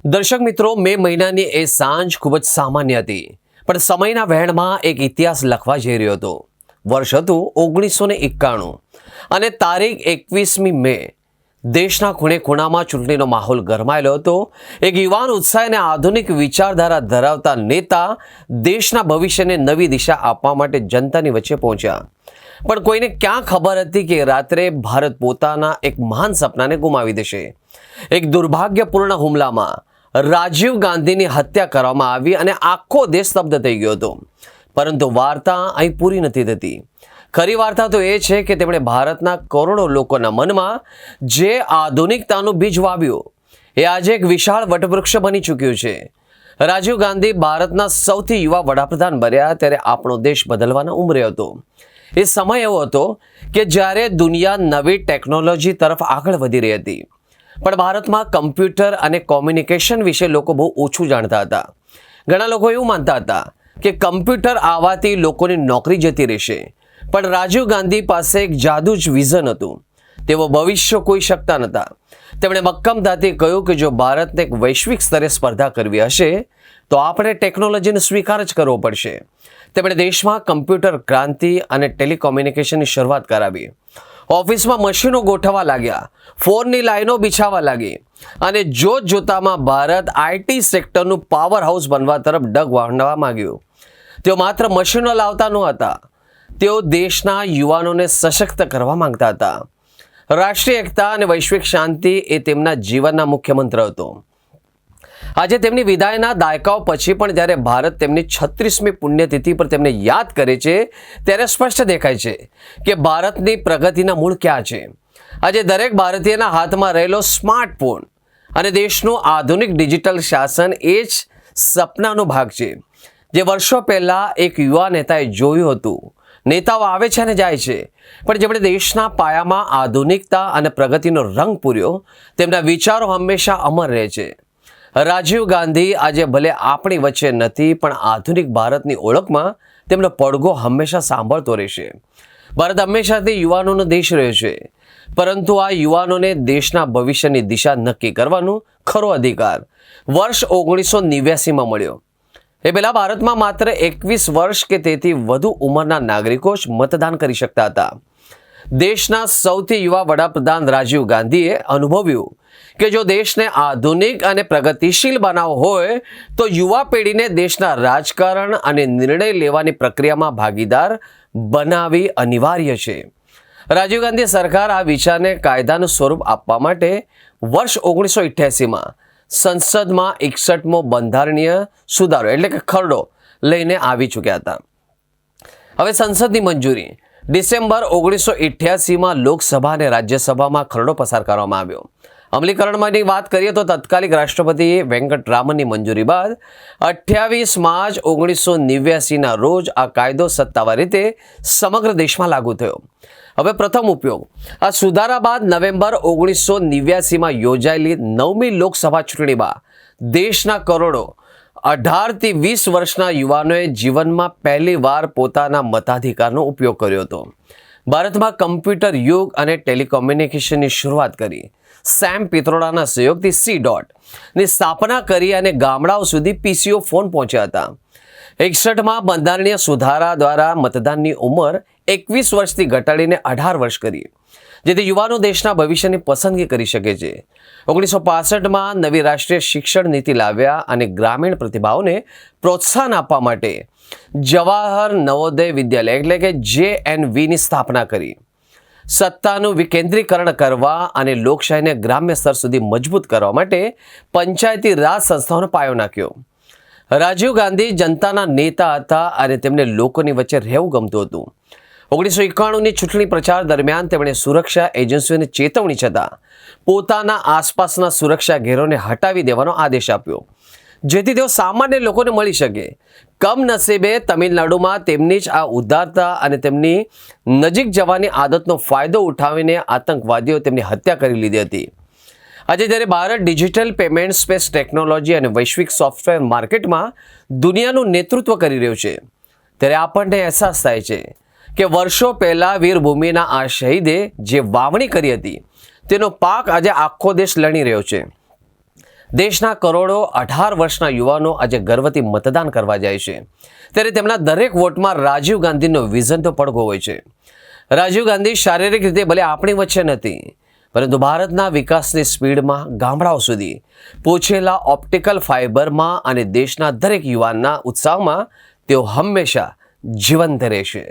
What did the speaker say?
દર્શક મિત્રો, મે મહિનાની એ સાંજ ખૂબ જ સામાન્ય હતી, પણ સમયના વહેણમાં એક ઇતિહાસ લખવા જઈ રહ્યો હતો. વર્ષ હતું 1991 અને તારીખ 21મી મે. દેશના ખૂણે ખૂણામાં ચૂંટણીનો માહોલ ગરમાયેલો હતો. એક યુવાન ઉત્સાહ અને આધુનિક વિચારધારા ધરાવતા નેતા દેશના ભવિષ્યને નવી દિશા આપવા માટે જનતાની વચ્ચે પહોંચ્યા. પણ કોઈને ક્યાં ખબર હતી કે રાત્રે ભારત પોતાના એક મહાન સપનાને ગુમાવી દેશે. એક દુર્ભાગ્યપૂર્ણ હુમલામાં રાજીવ ગાંધીની હત્યા કરવામાં આવી અને આખો દેશ સ્તબ્ધ થઈ ગયો હતો. પરંતુ વાર્તા અહીં પૂરી નથી થતી. ખરી વાર્તા તો એ છે કે તેમણે ભારતના કરોડો લોકોના મનમાં જે આધુનિકતાનું બીજ વાવ્યું એ આજે એક વિશાળ વટવૃક્ષ બની ચૂક્યું છે. રાજીવ ગાંધી ભારતના સૌથી યુવા વડાપ્રધાન બન્યા ત્યારે આપણો દેશ બદલવાના ઉંમરે હતો. એ સમય એવો હતો કે જ્યારે દુનિયા નવી ટેકનોલોજી તરફ આગળ વધી રહી હતી, પણ ભારતમાં કમ્પ્યુટર અને કોમ્યુનિકેશન વિશે લોકો બહુ ઓછું જાણતા હતા. ઘણા લોકો એવું માનતા હતા કે કમ્પ્યુટર આવવાથી લોકોની નોકરી જતી રહેશે, પણ રાજીવ ગાંધી પાસે એક જાદુ જ વિઝન હતું. તેઓ ભવિષ્ય કોઈ શકતા નહોતા. તેમણે મક્કમતાથી કહ્યું કે જો ભારતને એક વૈશ્વિક સ્તરે સ્પર્ધા કરવી હશે તો આપણે ટેકનોલોજીનો સ્વીકાર જ કરવો પડશે. તેમણે દેશમાં કમ્પ્યુટર ક્રાંતિ અને ટેલિકોમ્યુનિકેશનની શરૂઆત કરાવી. ઓફિસમાં મશીનો ગોઠવવા લાગ્યા, ફોનની લાઈનો બિછાવવા લાગી અને જોતજોતામાં ભારત આઈટી સેક્ટરનું પાવર હાઉસ બનવા તરફ ડગ વાળવા માંગ્યું. તેઓ માત્ર મશીનો લાવતા ન હતા, તેઓ દેશના યુવાનોને સશક્ત કરવા માંગતા હતા. રાષ્ટ્રીય એકતા અને વૈશ્વિક શાંતિ એ તેમના જીવનના મુખ્ય મંત્ર હતો. આજે તેમની વિદાયના દાયકાઓ પછી પણ જ્યારે ભારત તેમની 36મી પુણ્યતિથિ પર તેમને યાદ કરે છે ત્યારે સ્પષ્ટ દેખાય છે કે ભારતની પ્રગતિના મૂળ ક્યાં છે. આજે દરેક ભારતીયના હાથમાં રહેલો સ્માર્ટફોન અને દેશનું આધુનિક ડિજિટલ શાસન એ જ સપનાનો ભાગ છે જે વર્ષો પહેલાં એક યુવા નેતાએ જોયું હતું. નેતાઓ આવે છે અને જાય છે, પણ જેમણે દેશના પાયામાં આધુનિકતા અને પ્રગતિનો રંગ પૂર્યો તેમના વિચારો હંમેશા અમર રહે છે. રાજીવ ગાંધી આજે ભલે આપણી વચ્ચે નથી, પણ આધુનિક ભારતની ઓળખમાં તેમનો પડઘો હંમેશા સાંભળતો રહેશે. ભારત હંમેશાથી યુવાનોનો દેશ રહ્યો છે, પરંતુ આ યુવાનોને દેશના ભવિષ્યની દિશા નક્કી કરવાનો ખરો અધિકાર વર્ષ 1989માં મળ્યો. એ પહેલાં ભારતમાં માત્ર 21 વર્ષ કે તેથી વધુ ઉંમરના નાગરિકો જ મતદાન કરી શકતા હતા. દેશના સૌથી યુવા વડાપ્રધાન રાજીવ ગાંધીએ અનુભવ્યું કે જો દેશને આધુનિક અને પ્રગતિશીલ બનાવવો હોય તો યુવા પેઢીને દેશના રાજકારણ અને નિર્ણય લેવાની પ્રક્રિયામાં ભાગીદાર બનાવવી અનિવાર્ય છે. રાજીવ ગાંધી સરકાર આ વિચારને કાયદાનું સ્વરૂપ આપવા માટે વર્ષ 1988માં સંસદમાં 61મો બંધારણીય સુધારો એટલે કે ખરડો લઈને આવી ચૂક્યા હતા. હવે સંસદની મંજૂરી ડિસેમ્બર 1988માં લોકસભા અને રાજ્યસભામાં ખરડો પસાર કરવામાં આવ્યો. અમલીકરણની વાત કરીએ તો તત્કાલિક રાષ્ટ્રપતિ વેંકટરામનની મંજૂરી બાદ 28 માર્ચ 1989ના રોજ આ કાયદો સત્તાવાર રીતે સમગ્ર દેશમાં લાગુ થયો. હવે પ્રથમ ઉપયોગ આ સુધારા બાદ નવેમ્બર 1989માં યોજાયેલી 9મી લોકસભા ચૂંટણીમાં દેશના કરોડો 18 થી 20 વર્ષના યુવાનોએ જીવનમાં પહેલીવાર પોતાના મતાધિકારનો ઉપયોગ કર્યો હતો. ભારતમાં કમ્પ્યુટર યુગ અને ટેલિકોમ્યુનિકેશનની શરૂઆત કરી. સેમ પિત્રોડાના સહયોગથી C.ની સ્થાપના કરી અને ગામડાઓ સુધી PCO ફોન પહોંચ્યા હતા. 61માં બંધારણીય સુધારા દ્વારા મતદાનની ઉંમર 21 વર્ષથી ઘટાડીને 18 વર્ષ કરી, જેથી યુવાનો દેશના ભવિષ્યની પસંદગી કરી શકે છે. 1965માં નવી રાષ્ટ્રીય શિક્ષણ નીતિ લાવ્યા અને ગ્રામીણ પ્રતિભાઓને પ્રોત્સાહન આપવા માટે જવાહર નવોદય વિદ્યાલય એટલે કે JNVની સ્થાપના કરી. સત્તાનું વિકેન્દ્રીકરણ કરવા અને લોકશાહીને ગ્રામ્ય સ્તર સુધી મજબૂત કરવા માટે પંચાયતી રાજ સંસ્થાઓનો પાયો નાખ્યો. રાજીવ ગાંધી જનતાના નેતા હતા અને તેમને લોકોની વચ્ચે રહેવું ગમતું હતું. 1991ની ચૂંટણી પ્રચાર દરમિયાન તેમણે સુરક્ષા એજન્સીઓને ચેતવણી છતાં પોતાના આસપાસના સુરક્ષા ઘેરોને હટાવી દેવાનો આદેશ આપ્યો, જેથી તેઓ સામાન્ય લોકોને મળી શકે. કમનસીબે તમિલનાડુમાં તેમની જ આ ઉદારતા અને તેમની નજીક જવાની આદતનો ફાયદો ઉઠાવીને આતંકવાદીઓ તેમની હત્યા કરી લીધી હતી. આજે જ્યારે Bharat digital payment, space technology અને વૈશ્વિક સોફ્ટવેર માર્કેટમાં દુનિયાનું નેતૃત્વ કરી રહ્યું છે, ત્યારે આપણને અહેસાસ થાય છે કે વર્ષો પહેલાં વીરભૂમિના આ શહીદે જે વાવણી કરી હતી તેનો પાક આજે આખો દેશ લણી રહ્યો છે. દેશના કરોડો 18 વર્ષના યુવાનો આજે ગર્વથી મતદાન કરવા જાય છે, ત્યારે તેમના દરેક વોટમાં રાજીવ ગાંધીનો વિઝન તો પડઘો હોય છે. રાજીવ ગાંધી શારીરિક રીતે ભલે આપણી વચ્ચે નથી, પરંતુ ભારતના વિકાસની સ્પીડમાં ગામડાઓ સુધી પહોંચેલા ઓપ્ટિકલ ફાઇબરમાં અને દેશના દરેક યુવાનના ઉત્સાહમાં તેઓ હંમેશા જીવંત રહેશે.